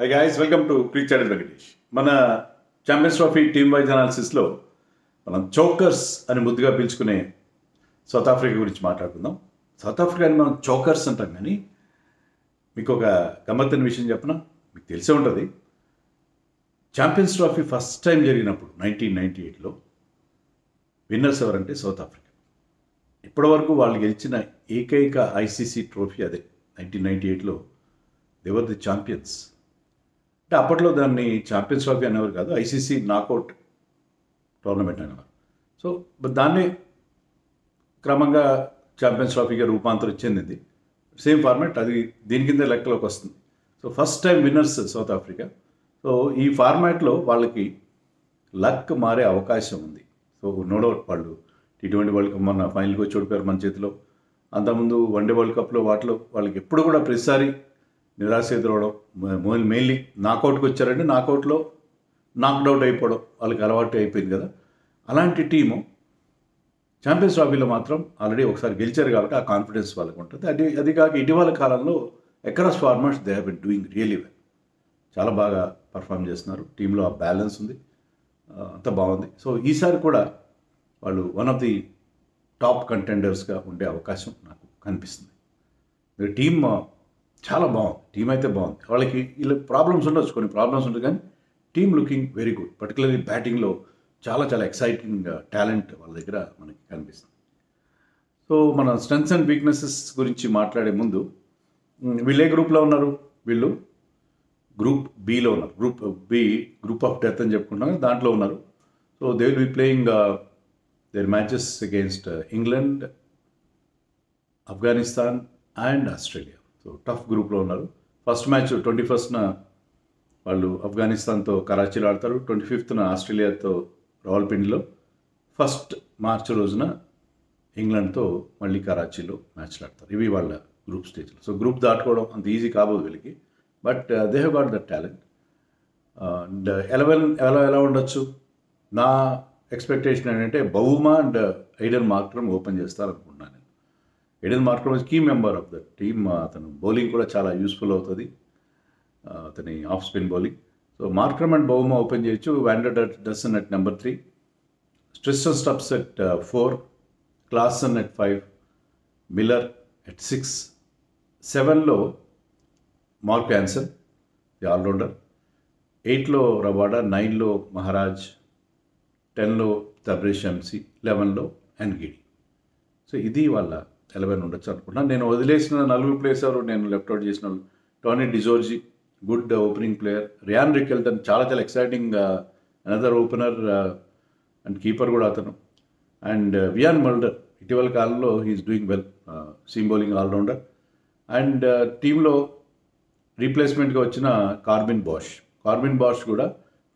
Hi guys, welcome to cricket Venkatesh. మన champions trophy team wise అనాలిసిస్లో మనం chokers అని ముద్దుగా పిలుచుకునే సౌత్ ఆఫ్రికా గురించి మాట్లాడుకుందాం. సౌత్ ఆఫ్రికాని మనం చోకర్స్ అంటాం, కానీ మీకు ఒక గమ్మత్తైన విషయం చెప్పనా, మీకు తెలిసే ఉంటుంది. ఛాంపియన్స్ ట్రోఫీ ఫస్ట్ టైం జరిగినప్పుడు 1998లో విన్నర్స్ ఎవరంటే సౌత్ ఆఫ్రికా. ఇప్పటివరకు వాళ్ళు గెలిచిన ఏకైక ఐసీసీ ట్రోఫీ అదే. 1998లో దేవర్ ది ఛాంపియన్స్. అంటే అప్పట్లో దాన్ని ఛాంపియన్స్ ట్రోఫీ అనేవారు కాదు, ఐసీసీ నాకౌట్ టోర్నమెంట్ అనేవారు. సో దాన్ని క్రమంగా ఛాంపియన్స్ ట్రోఫీగా రూపాంతరం చెందింది. సేమ్ ఫార్మాట్, అది దీని కింద లెక్కలోకి వస్తుంది. So first time winners south Africa. So ఈ ఫార్మాట్లో వాళ్ళకి లక్ మారే అవకాశం ఉంది. సో నో డౌట్ వాళ్ళు T20 వరల్డ్ కప్ మొన్న ఫైనల్కి వచ్చి ఓడిపోయారు మన చేతిలో. అంతకుముందు వన్డే వరల్డ్ కప్లో వాటిలో వాళ్ళకి ఎప్పుడు కూడా ప్రతిసారి నిరాశ ఎదురవడం, మెయిన్లీ నాకౌట్కి వచ్చారంటే నాకౌట్లో నాక్డౌట్ అయిపోవడం వాళ్ళకి అలవాటు అయిపోయింది కదా. అలాంటి టీము ఛాంపియన్స్ ట్రోఫీలో మాత్రం ఆల్రెడీ ఒకసారి గెలిచారు కాబట్టి ఆ కాన్ఫిడెన్స్ వాళ్ళకి ఉంటుంది. అది కాక ఇటీవల కాలంలో across formats they have been doing really well. చాలా బాగా పర్ఫామ్ చేస్తున్నారు. టీంలో ఆ బ్యాలెన్స్ ఉంది, అంత బాగుంది. సో ఈసారి కూడా వాళ్ళు వన్ ఆఫ్ ది టాప్ కంటెండర్స్గా ఉండే అవకాశం నాకు కనిపిస్తుంది. టీమ్ చాలా బాగుంది, టీం అయితే బాగుంది. వాళ్ళకి ఇలా ప్రాబ్లమ్స్ ఉండొచ్చు, కొన్ని ప్రాబ్లమ్స్ ఉంటుంది, కానీ team looking very good. Particularly బ్యాటింగ్లో చాలా చాలా ఎక్సైటింగ్ టాలెంట్ వాళ్ళ దగ్గర మనకి కనిపిస్తుంది. సో మన స్ట్రెంగ్స్ అండ్ వీక్నెసెస్ గురించి మాట్లాడే ముందు, వీళ్ళు ఏ గ్రూప్లో ఉన్నారు? వీళ్ళు గ్రూప్ బిలో ఉన్నారు. గ్రూప్ ఆఫ్ డెత్ అని చెప్పుకుంటున్నాం, దాంట్లో ఉన్నారు. So they will be playing their matches against England, Afghanistan and Australia. So tough గ్రూప్లో ఉన్నారు. ఫస్ట్ మ్యాచ్ 21న వాళ్ళు ఆఫ్ఘనిస్తాన్తో కరాచీలో ఆడతారు, 25న ఆస్ట్రేలియాతో రావల్పిండిలో, 1 మార్చి రోజున ఇంగ్లాండ్తో మళ్ళీ కరాచీలో మ్యాచ్లు ఆడతారు. ఇవి వాళ్ళ గ్రూప్ స్టేజ్లో. సో గ్రూప్ దాటుకోవడం అంత ఈజీ కాబోదు వీళ్ళకి, but they have got that talent. And 11 ఎలా ఉండొచ్చు? నా ఎక్స్పెక్టేషన్ ఏంటంటే Bavuma and Aiden Markram open చేస్తారనుకుంటున్నాను. Aiden Markram key member of the team. అతను బౌలింగ్ కూడా చాలా యూస్ఫుల్ అవుతుంది, అతని off spin bowling. So Markram and Bavuma open చేయొచ్చు. Van der Dussen at number 3, Tristan Stubbs at 4, Klaasen at 5, Miller at 6, 7లో Marco Jansen the allrounder, 8లో Rabada, 9లో Maharaj, 10లో తబ్రేష్ MC, 11లో Ngidi. So ఇది వాళ్ళ 11 ఉండొచ్చు అనుకుంటున్నాను. నేను వదిలేసిన 4 ప్లేయర్స్ ఎవరు, నేను లెఫ్ట్ అవుట్ చేసిన వాళ్ళు: Tony de Zorzi, good opening player; Ryan Rickelton, చాలా చాలా exciting another opener and keeper కూడా అతను; అండ్ వియాన్ మల్డర్, ఇటీవల కాలంలో he is doing well, seam bowling allrounder. And టీంలో రీప్లేస్మెంట్గా వచ్చిన కార్బిన్ బాష్ కూడా,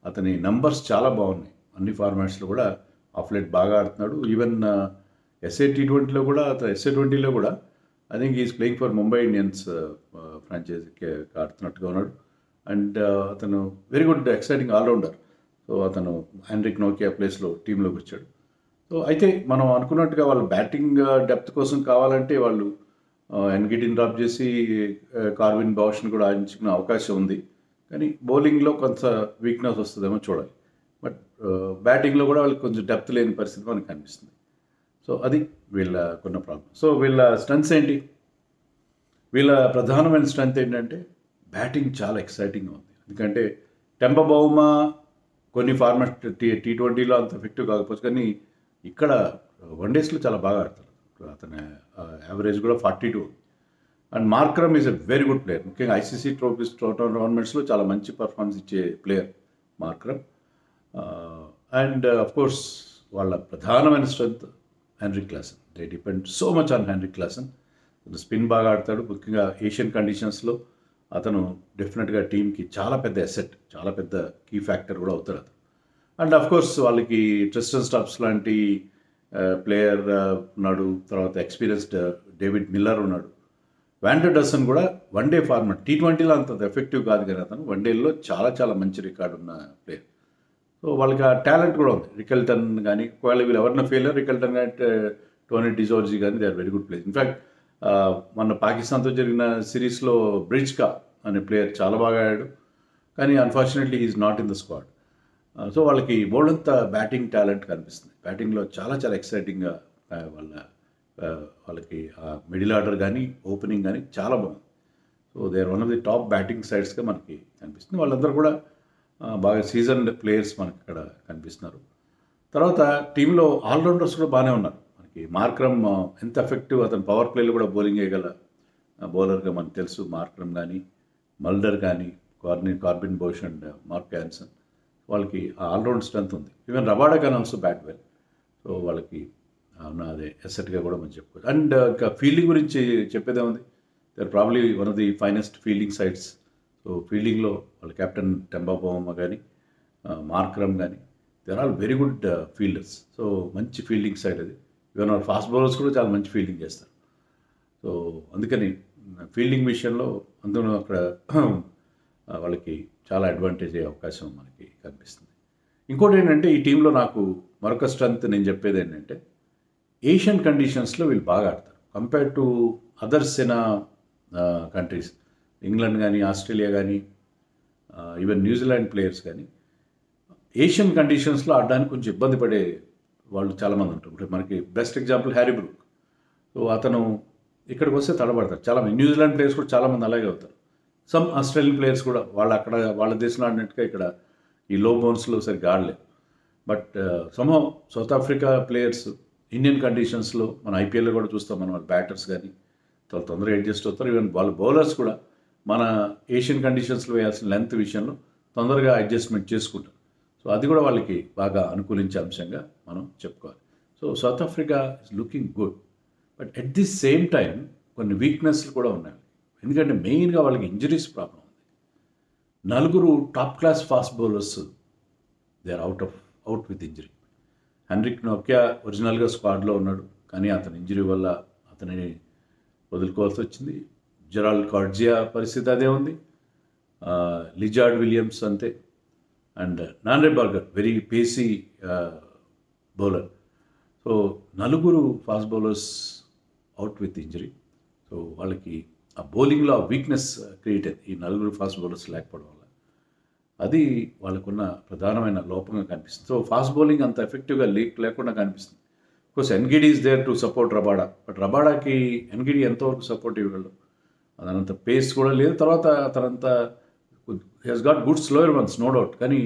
అతని నంబర్స్ చాలా బాగున్నాయి. అన్ని ఫార్మాట్స్లో కూడా ఆఫ్ లైట్ బాగా ఆడుతున్నాడు. ఈవెన్ SA20లో కూడా, SA20లో కూడా I think is playing for Mumbai Indians ఫ్రాంచైజీకి ఆడుతున్నట్టుగా ఉన్నాడు. అండ్ అతను very good exciting allrounder. So అతను హెన్రిక్ నోకియా ప్లేస్లో టీంలోకి వచ్చాడు. సో అయితే మనం అనుకున్నట్టుగా వాళ్ళ బ్యాటింగ్ డెప్త్ కోసం కావాలంటే వాళ్ళు ఎన్గిడిని డ్రాప్ చేసి కార్బిన్ బాష్ని కూడా ఆడించుకునే అవకాశం ఉంది. కానీ బౌలింగ్లో కొంత వీక్నెస్ వస్తుందేమో చూడాలి. బట్ బ్యాటింగ్లో కూడా వాళ్ళకి కొంచెం డెప్త్ లేని పరిస్థితి మనకు కనిపిస్తుంది. సో అది వీళ్ళ కొన్న ప్రాబ్లం. సో వీళ్ళ స్ట్రెంగ్స్ ఏంటి? వీళ్ళ ప్రధానమైన స్ట్రెంగ్త్ ఏంటంటే బ్యాటింగ్ చాలా ఎక్సైటింగ్గా ఉంది. ఎందుకంటే టెంప బౌమా కొన్ని ఫార్మాట్ T20లో అంత ఎఫెక్టివ్ కాకపోవచ్చు, కానీ ఇక్కడ వన్డేస్లో చాలా బాగా ఆడతారు. అతని యావరేజ్ కూడా 42. And Markram is a very good player. ముఖ్యంగా ఐసీసీ టోర్నమెంట్స్లో చాలా మంచి పర్ఫార్మెన్స్ ఇచ్చే ప్లేయర్ మార్క్రమ్. అండ్ అఫ్కోర్స్ వాళ్ళ ప్రధానమైన strength Heinrich Klaasen. They depend so much on Heinrich Klaasen. Spin బాగా ఆడతాడు. ముఖ్యంగా ఏషియన్ కండిషన్స్లో అతను డెఫినెట్గా టీంకి చాలా పెద్ద అసెట్, చాలా పెద్ద కీ ఫ్యాక్టర్ కూడా అవుతాడు అతను. అండ్ అఫ్కోర్స్ వాళ్ళకి ట్రిస్టన్ స్టబ్స్ లాంటి ప్లేయర్ ఉన్నాడు. తర్వాత ఎక్స్పీరియన్స్డ్ డేవిడ్ మిల్లర్ ఉన్నాడు. వాండర్ డసన్ కూడా వన్డే ఫార్మాట్ T20లో అంత ఎఫెక్టివ్ కాదు, కానీ అతను వన్డేల్లో చాలా చాలా మంచి రికార్డు ఉన్న ప్లేయర్. సో వాళ్ళకి ఆ టాలెంట్ కూడా ఉంది. రికెల్టన్ కానీ, ఒకవేళ వీళ్ళు ఎవరైనా ఫెయిలర్, రికెల్టన్ కానీ టోనీ డిజోర్జీ కానీ they are very good players. In fact మన పాకిస్తాన్తో జరిగిన సిరీస్లో బ్రిడ్జ్కా అనే ప్లేయర్ చాలా బాగా ఆడాడు. కానీ unfortunately is not in the squad. So వాళ్ళకి బోల్డంత బ్యాటింగ్ టాలెంట్ కనిపిస్తుంది. బ్యాటింగ్లో చాలా చాలా ఎక్సైటింగ్గా వాళ్ళకి మిడిల్ ఆర్డర్ కానీ ఓపెనింగ్ కానీ చాలా బాగుంది. So they are one of the top batting సైడ్స్గా మనకి కనిపిస్తుంది. వాళ్ళందరూ కూడా బాగా సీజన్డ్ ప్లేయర్స్ మనకి ఇక్కడ కనిపిస్తున్నారు. తర్వాత టీంలో ఆల్రౌండర్స్ కూడా బాగానే ఉన్నారు. మనకి మార్క్రమ్ ఎంత ఎఫెక్టివ్, అతను పవర్ ప్లేలో కూడా బౌలింగ్ వేయగల బౌలర్గా మనకు తెలుసు. మార్క్రమ్ కానీ, మల్డర్ కానీ, Corbin Bosch and mark Jansen, వాళ్ళకి ఆల్రౌండ్ స్ట్రెంత్ ఉంది. Even Rabada can also bat well. So వాళ్ళకి అదే ఎసెట్గా కూడా మనం చెప్పుకోవచ్చు. అండ్ ఇంకా ఫీల్డింగ్ గురించి చెప్పేదే ఉంది. They are probably one of the finest fielding sides. So ఫీల్డింగ్లో వాళ్ళ కెప్టెన్ టెంబా బౌమా కానీ, మార్క్రమ్ కానీ, they are all very good fielders. So మంచి ఫీల్డింగ్ సైడ్ అది. ఈవెన్ వాళ్ళ ఫాస్ట్ బౌలర్స్ కూడా చాలా మంచి ఫీల్డింగ్ చేస్తారు. సో అందుకని ఫీల్డింగ్ విషయంలో అందులో అక్కడ వాళ్ళకి చాలా అడ్వాంటేజ్ అయ్యే అవకాశం మనకి కనిపిస్తుంది. ఇంకోటి ఏంటంటే ఈ టీంలో నాకు మరొక స్ట్రెంత్ నేను చెప్పేది ఏంటంటే ఏషియన్ కండిషన్స్లో వీళ్ళు బాగా ఆడతారు compare to others in countries. England కానీ, ఆస్ట్రేలియా కానీ, ఈవెన్ న్యూజిలాండ్ ప్లేయర్స్ కానీ ఏషియన్ కండిషన్స్లో ఆడడానికి కొంచెం ఇబ్బంది పడే వాళ్ళు చాలామంది ఉంటారు. ఇప్పుడు మనకి best example Harry Brook. So అతను ఇక్కడికి వస్తే తడబడతారు చాలామంది. న్యూజిలాండ్ ప్లేయర్స్ కూడా చాలామంది అలాగే అవుతారు. సమ్ ఆస్ట్రేలియన్ ప్లేయర్స్ కూడా వాళ్ళు అక్కడ వాళ్ళ దేశంలో ఆడినట్టుగా ఇక్కడ ఈ లో బౌన్స్లో సరిగ్గా ఆడలేదు. But somehow south Africa players Indian కండిషన్స్లో మన ఐపీఎల్లో కూడా చూస్తాం. మనం వాళ్ళ బ్యాటర్స్ కానీ చాలా తొందరగా అడ్జస్ట్ అవుతారు. ఈవెన్ వాళ్ళ బౌలర్స్ కూడా మన ఏషియన్ కండిషన్స్లో వేయాల్సిన లెంత్ విషయంలో తొందరగా అడ్జస్ట్మెంట్ చేసుకుంటారు. సో అది కూడా వాళ్ళకి బాగా అనుకూలించే అంశంగా మనం చెప్పుకోవాలి. So south Africa is looking good. But at the same time కొన్ని వీక్నెస్లు కూడా ఉన్నాయి. ఎందుకంటే మెయిన్గా వాళ్ళకి ఇంజరీస్ ప్రాబ్లం ఉంది. 4 top class fast bowlers they are out with injury. Anrich నోకియా ఒరిజినల్గా స్క్వాడ్లో ఉన్నాడు, కానీ అతని ఇంజరీ వల్ల అతనిని వదులుకోవాల్సి వచ్చింది. జెరాల్డ్ కార్జియా పరిస్థితి అదే ఉంది. లిజార్డ్ విలియమ్స్ అంతే. And Nandre Burger very pacy bowler. So 4 fast bowlers out with injury. So వాళ్ళకి ఆ బౌలింగ్లో ఆ వీక్నెస్ క్రియేట్ అయింది ఈ 4 ఫాస్ట్ బౌలర్స్ లేకపోవడం వల్ల. అది వాళ్ళకున్న ప్రధానమైన లోపంగా కనిపిస్తుంది. సో ఫాస్ట్ బౌలింగ్ అంత ఎఫెక్టివ్గా లేకుండా కనిపిస్తుంది. Course Ngidi is there to support Rabada. But రబాడాకి ఎన్గిడి ఎంతవరకు సపోర్ట్ ఇవ్వగలడు? అదనంత పేస్ కూడా లేదు. తర్వాత అతనంత he's got good slower ones no doubt, కానీ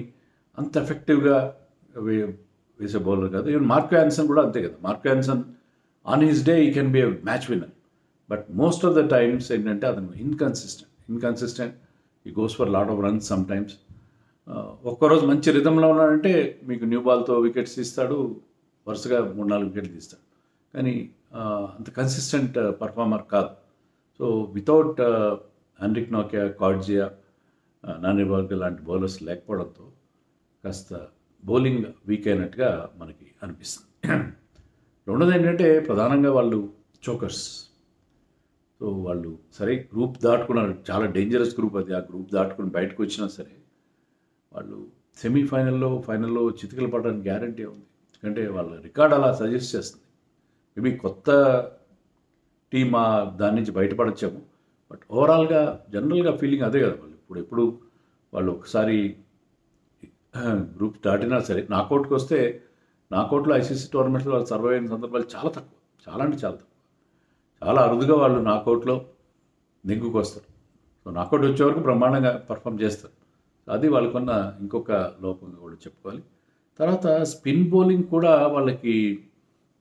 అంత ఎఫెక్టివ్గా వేసే బౌలర్ కాదు. ఈవెన్ మార్క్ యాన్సన్ కూడా అంతే కదా. Marco Jansen on his day he can be a match winner. But most of the times ఏంటంటే అతను inconsistent he goes for lot of runs some times. ఒక్కరోజు మంచి రిథంలో ఉన్నాడంటే మీకు న్యూ బాల్తో వికెట్స్ తీస్తాడు, వరుసగా 3-4 వికెట్లు తీస్తాడు, కానీ అంత కన్సిస్టెంట్ పర్ఫార్మర్ కాదు. సో వితౌట్ హెన్రిక్ నోకియా, కార్జియా, నాన్రే బర్గర్ లాంటి బౌలర్స్ లేకపోవడంతో కాస్త బౌలింగ్ వీక్ అయినట్టుగా మనకి అనిపిస్తుంది. రెండోది ఏంటంటే ప్రధానంగా వాళ్ళు చోకర్స్. సో వాళ్ళు సరే గ్రూప్ దాటుకున్నారు, చాలా డేంజరస్ గ్రూప్ అది. ఆ గ్రూప్ దాటుకుని బయటకు వచ్చినా సరే వాళ్ళు ఫైనల్లో చితికలు పడడానికి గ్యారంటీ ఉంది. ఎందుకంటే వాళ్ళ రికార్డ్ అలా సజెస్ట్ చేస్తుంది. మేబీ కొత్త టీమ్ దాని నుంచి బయటపడచ్చాము, బట్ ఓవరాల్గా జనరల్గా ఫీలింగ్ అదే కదా. వాళ్ళు ఎప్పుడు వాళ్ళు ఒకసారి గ్రూప్ దాటినా సరే నాకౌట్కి వస్తే, నాకౌట్లో ఐసీసీ టోర్నమెంట్స్లో వాళ్ళు సర్వైవ్ అయిన సందర్భాలు చాలా తక్కువ, చాలా అంటే చాలా తక్కువ. చాలా అరుదుగా వాళ్ళు నాకౌట్లో నెగ్గుకు వస్తారు. సో నాకౌట్ వచ్చే వరకు బ్రహ్మాండంగా పర్ఫామ్ చేస్తారు. అది వాళ్ళకున్న ఇంకొక లోపంగా కూడా చెప్పుకోవాలి. తర్వాత స్పిన్ బౌలింగ్ కూడా వాళ్ళకి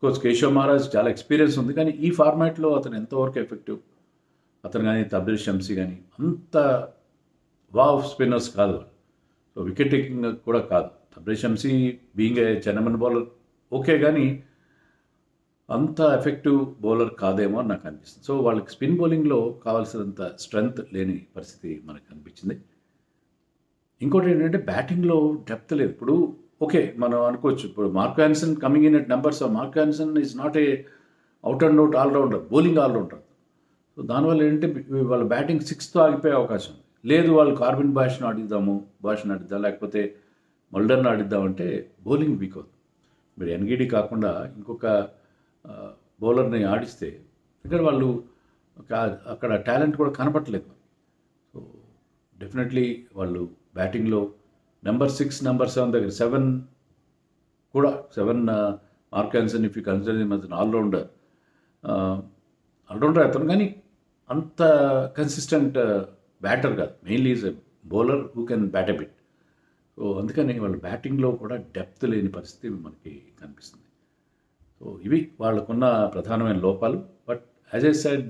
కోచ్ కేశవ్ మహారాజ్ చాలా ఎక్స్పీరియన్స్ ఉంది, కానీ ఈ ఫార్మాట్లో అతను ఎంతవరకు ఎఫెక్టివ్, అతను కానీ తబ్రిజ్ షమ్సీ కానీ అంత వావ్ స్పిన్నర్స్ కాదు వాళ్ళు. సో వికెట్ టేకింగ్ కూడా కాదు. Tabraiz Shamsi being a chinaman bowler okay, కానీ అంత ఎఫెక్టివ్ బౌలర్ కాదేమో అని నాకు అనిపిస్తుంది. సో వాళ్ళకి స్పిన్ బౌలింగ్లో కావాల్సినంత స్ట్రెంగ్త్ లేని పరిస్థితి మనకు అనిపించింది. ఇంకోటి ఏంటంటే బ్యాటింగ్లో డెప్త్ లేదు. ఇప్పుడు ఓకే మనం అనుకోవచ్చు, ఇప్పుడు Marco Jansen coming in at numbers. Marco Jansen is not a out and out allrounder, bowling allrounder. So దానివల్ల ఏంటంటే వాళ్ళ బ్యాటింగ్ 6తో ఆగిపోయే అవకాశం ఉంది. లేదు వాళ్ళు కార్బిన్ బాష్ని ఆడిద్దాం, లేకపోతే మల్డర్ని ఆడిద్దామంటే బౌలింగ్ వీక్ అవుతుంది. మీరు ఎన్గిడి కాకుండా ఇంకొక బౌలర్ని ఆడిస్తే ఇక్కడ వాళ్ళు అక్కడ టాలెంట్ కూడా కనపట్టలేదు. సో డెఫినెట్లీ వాళ్ళు బ్యాటింగ్లో నెంబర్ 6 నెంబర్ 7 దగ్గర 7 కూడా 7 Marco Jansen if you consider him as an allrounder అతను, కానీ అంత కన్సిస్టెంట్ బ్యాటర్ కాదు. Mainly is a bowler who can bat a bit. So అందుకని వాళ్ళ బ్యాటింగ్లో కూడా డెప్త్ లేని పరిస్థితి మనకి కనిపిస్తుంది. సో ఇవి వాళ్ళకున్న ప్రధానమైన లోపాలు. But as I said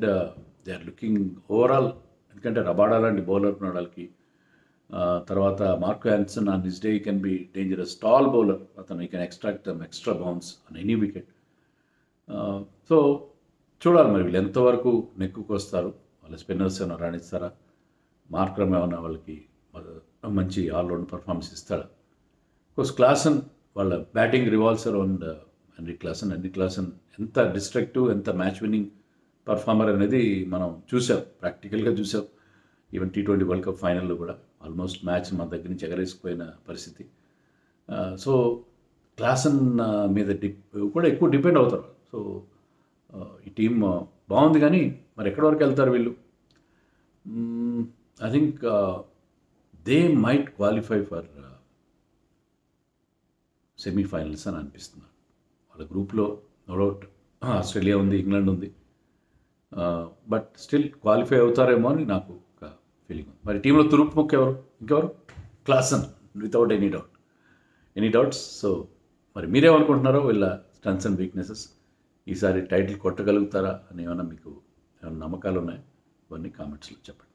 they are looking overall, ఎందుకంటే రబాడా లాంటి బౌలర్ ఉన్న వాళ్ళకి, తర్వాత Marco Jansen on this day can be dangerous tall bowler. అతను he can extract them extra bounce on any wicket. So చూడాలి మరి వీళ్ళు ఎంతవరకు నెక్కుకు వస్తారు, వాళ్ళ స్పిన్నర్స్ ఏమైనా రాణిస్తారా, మార్క్రమ్ ఏమన్నా వాళ్ళకి మంచి ఆల్రౌండ్ పర్ఫార్మెన్స్ ఇస్తాడా. కోర్స్ క్లాసన్ వాళ్ళ batting revolves around henry Klaasen ఎంత డిస్ట్రక్టివ్, ఎంత మ్యాచ్ విన్నింగ్ పర్ఫార్మర్ అనేది మనం చూసాం, ప్రాక్టికల్గా చూసాం. ఈవెన్ T20 వరల్డ్ కప్ ఫైనల్లో కూడా ఆల్మోస్ట్ మ్యాచ్ మన దగ్గర నుంచి ఎగరేసిపోయిన పరిస్థితి. సో క్లాసన్ మీద కూడా ఎక్కువ డిపెండ్ అవుతారు. సో ఈ టీం బాగుంది, కానీ మరి ఎక్కడి వరకు వెళ్తారు వీళ్ళు. I think they might qualify for semifinals అని అనిపిస్తున్నారు. వాళ్ళ గ్రూప్లో నో డౌట్ ఆస్ట్రేలియా ఉంది, ఇంగ్లాండ్ ఉంది, బట్ స్టిల్ క్వాలిఫై అవుతారేమో అని నాకు ఒక ఫీలింగ్ ఉంది. మరి టీంలో తురుపు ఎవరు, ఇంకెవరు, Klaasen without any doubts. So మరి మీరేమనుకుంటున్నారో వీళ్ళ స్ట్రెంగ్త్స్ అండ్ వీక్నెసెస్, ఈసారి టైటిల్ కొట్టగలుగుతారా అని ఏమైనా మీకు ఏమైనా నమ్మకాలు ఉన్నాయా, ఇవన్నీ కామెంట్స్లో చెప్పండి.